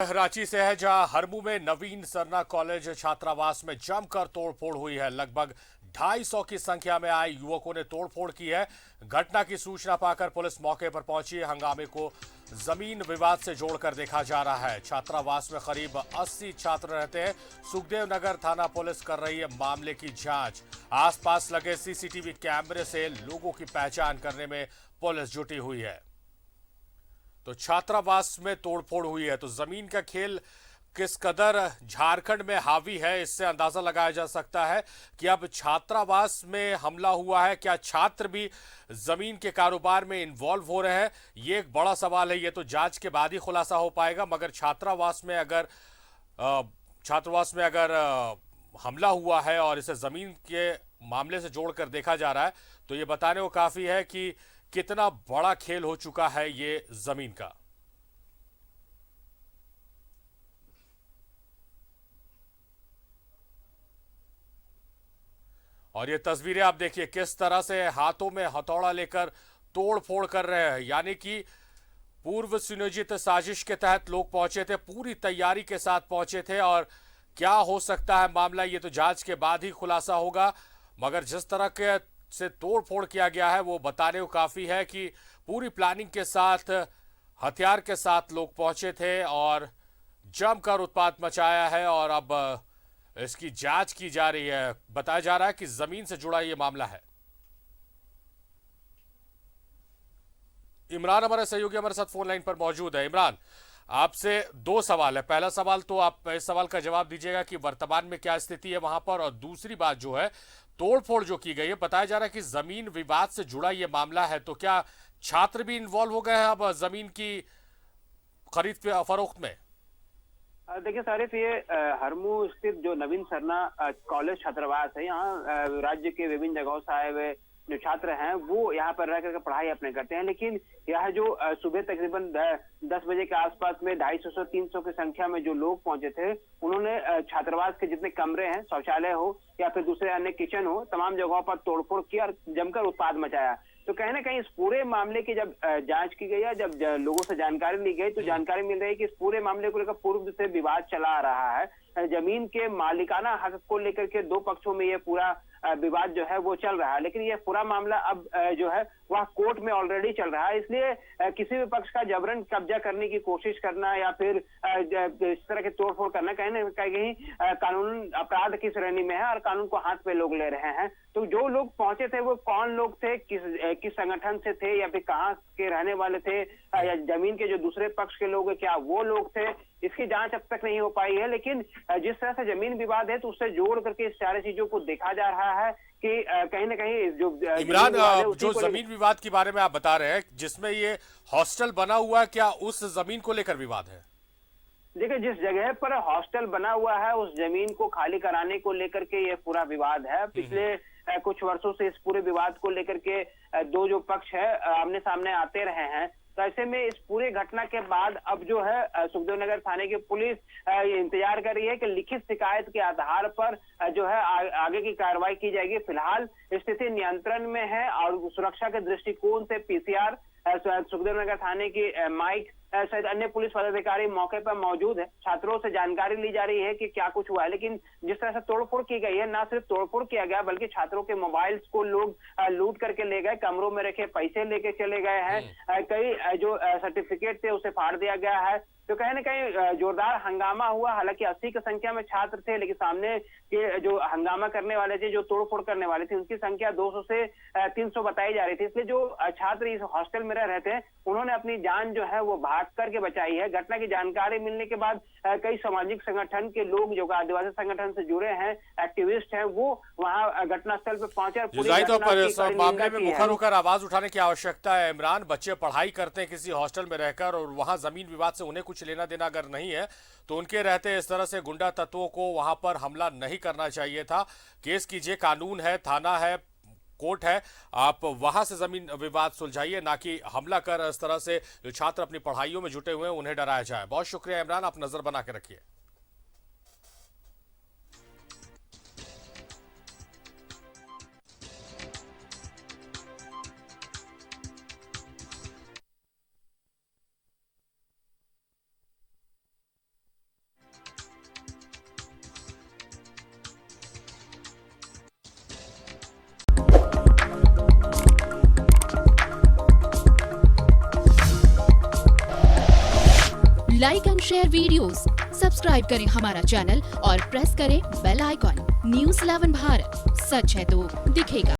रांची से है, जहां हरमू में नवीन सरना कॉलेज छात्रावास में जमकर तोड़फोड़ हुई है। लगभग 250 की संख्या में आए युवकों ने तोड़फोड़ की है। घटना की सूचना पाकर पुलिस मौके पर पहुंची। हंगामे को जमीन विवाद से जोड़कर देखा जा रहा है। छात्रावास में करीब 80 छात्र रहते हैं। सुखदेव नगर थाना पुलिस कर रही है मामले की जांच। आसपास लगे सीसीटीवी कैमरे से लोगों की पहचान करने में पुलिस जुटी हुई है। तो छात्रावास में तोड़फोड़ हुई है, तो जमीन का खेल किस कदर झारखंड में हावी है, इससे अंदाजा लगाया जा सकता है कि अब छात्रावास में हमला हुआ है। क्या छात्र भी जमीन के कारोबार में इन्वॉल्व हो रहे हैं, ये एक बड़ा सवाल है। ये तो जांच के बाद ही खुलासा हो पाएगा। मगर छात्रावास में अगर हमला हुआ है और इसे जमीन के मामले से जोड़कर देखा जा रहा है, तो ये बताने को काफी है कि कितना बड़ा खेल हो चुका है ये जमीन का। और ये तस्वीरें आप देखिए, किस तरह से हाथों में हथौड़ा लेकर तोड़-फोड़ कर रहे हैं। यानी कि पूर्व सुनियोजित साजिश के तहत लोग पहुंचे थे, पूरी तैयारी के साथ पहुंचे थे। और क्या हो सकता है मामला, ये तो जांच के बाद ही खुलासा होगा। मगर जिस तरह के से तोड़-फोड़ किया गया है, वो बताने को काफी है कि पूरी प्लानिंग के साथ, हथियार के साथ लोग पहुंचे थे और जमकर उत्पात मचाया है। और अब इसकी जांच की जा रही है। बताया जा रहा है कि जमीन से जुड़ा ये मामला है। इमरान हमारे सहयोगी हमारे साथ फोन लाइन पर मौजूद है। इमरान, आपसे दो सवाल है। पहला सवाल तो आप इस सवाल का जवाब दीजिएगा कि वर्तमान में क्या स्थिति है वहां पर, और दूसरी बात जो है, तोड़फोड़ जो की गई है, बताया जा रहा है कि जमीन विवाद से जुड़ा ये मामला है, तो क्या छात्र भी इन्वॉल्व हो गए हैं अब जमीन की खरीद फरोख्त में? देखिए सारिफ, ये हरमू स्थित जो नवीन सरना कॉलेज छात्रावास है, यहाँ राज्य के विभिन्न जगहों से आए हुए जो छात्र हैं वो यहाँ पर रह करके पढ़ाई अपने करते हैं। लेकिन यह जो सुबह तकरीबन 10 बजे के आसपास में 250 से 300 की संख्या में जो लोग पहुंचे थे, उन्होंने छात्रावास के जितने कमरे हैं, शौचालय हो या फिर दूसरे अन्य किचन हो, तमाम जगहों पर तोड़फोड़ किया और जमकर उत्पाद मचाया। तो कहीं ना कहीं इस पूरे मामले की जब जांच की गई है, जब लोगों से जानकारी ली गई, तो जानकारी मिल रही है कि इस पूरे मामले को लेकर पूर्व से विवाद चला आ रहा है। जमीन के मालिकाना हक को लेकर के दो पक्षों में ये पूरा विवाद जो है वो चल रहा है। लेकिन ये पूरा मामला अब जो है वह कोर्ट में ऑलरेडी चल रहा है। इसलिए किसी भी पक्ष का जबरन कब्जा करने की कोशिश करना या फिर इस तरह के तोड़फोड़ करना कहीं ना कहीं कानून अपराध की श्रेणी में है और कानून को हाथ पे लोग ले रहे हैं। तो जो लोग पहुंचे थे वो कौन लोग थे, किस संगठन से थे या फिर कहाँ के रहने वाले थे, या जमीन के जो दूसरे पक्ष के लोग क्या वो लोग थे, इसकी जांच अब तक नहीं हो पाई है। लेकिन जिस तरह से जमीन विवाद है, तो उससे जोड़ करके इस सारी चीजों को देखा जा रहा है कि कहीं ना कहीं जो इमरान, जो जमीन विवाद के बारे में आप बता रहे हैं, जिसमें ये हॉस्टल बना हुआ है, क्या उस जमीन को लेकर विवाद है? देखिए, जिस जगह पर हॉस्टल बना हुआ है उस जमीन को खाली कराने को लेकर के ये पूरा विवाद है। पिछले कुछ वर्षों से इस पूरे विवाद को लेकर के दो जो पक्ष है आमने सामने आते रहे हैं। तो ऐसे में इस पूरे घटना के बाद अब जो है सुखदेव नगर थाने की पुलिस इंतजार कर रही है कि लिखित शिकायत के आधार पर जो है आगे की कार्रवाई की जाएगी। फिलहाल स्थिति नियंत्रण में है और सुरक्षा के दृष्टिकोण से पीसीआर, सुखदेव नगर थाने की माइक सहित अन्य पुलिस पदाधिकारी मौके पर मौजूद है। छात्रों से जानकारी ली जा रही है कि क्या कुछ हुआ है। लेकिन जिस तरह से तोड़फोड़ की गई है, ना सिर्फ तोड़फोड़ किया गया बल्कि छात्रों के मोबाइल्स को लोग लूट करके ले गए, कमरों में रखे पैसे लेके चले गए हैं, कई जो सर्टिफिकेट थे उसे फाड़ दिया गया है। तो कहीं ना कहीं जोरदार हंगामा हुआ। हालांकि 80 की संख्या में छात्र थे, लेकिन सामने के जो हंगामा करने वाले थे, जो तोड़फोड़ करने वाले थे, उनकी संख्या 200 से 300 बताई जा रही थी। इसलिए जो छात्र इस हॉस्टल में रह रहे थे, उन्होंने अपनी जान जो है वो भाग करके बचाई है। घटना की जानकारी मिलने के बाद कई सामाजिक संगठन के लोग, जो आदिवासी संगठन से जुड़े हैं, एक्टिविस्ट हैं, वो वहां घटनास्थल पर पहुंचे। तो मामले में मुखर होकर आवाज उठाने की आवश्यकता है। इमरान, बच्चे पढ़ाई करते हैं किसी हॉस्टल में रहकर, और वहां जमीन विवाद से उन्हें कुछ लेना देना अगर नहीं है, तो उनके रहते इस तरह से गुंडा तत्वों को वहां पर हमला नहीं करना चाहिए था। केस कीजिए, कानून है, थाना है, कोर्ट है, आप वहां से जमीन विवाद सुलझाइए, ना कि हमला कर इस तरह से जो छात्र अपनी पढ़ाइयों में जुटे हुए हैं उन्हें डराया जाए। बहुत शुक्रिया इमरान, आप नजर बना के रखिए। Like and share videos, subscribe करें हमारा चैनल और प्रेस करें बेल आइकॉन। News 11 भारत, सच है तो दिखेगा।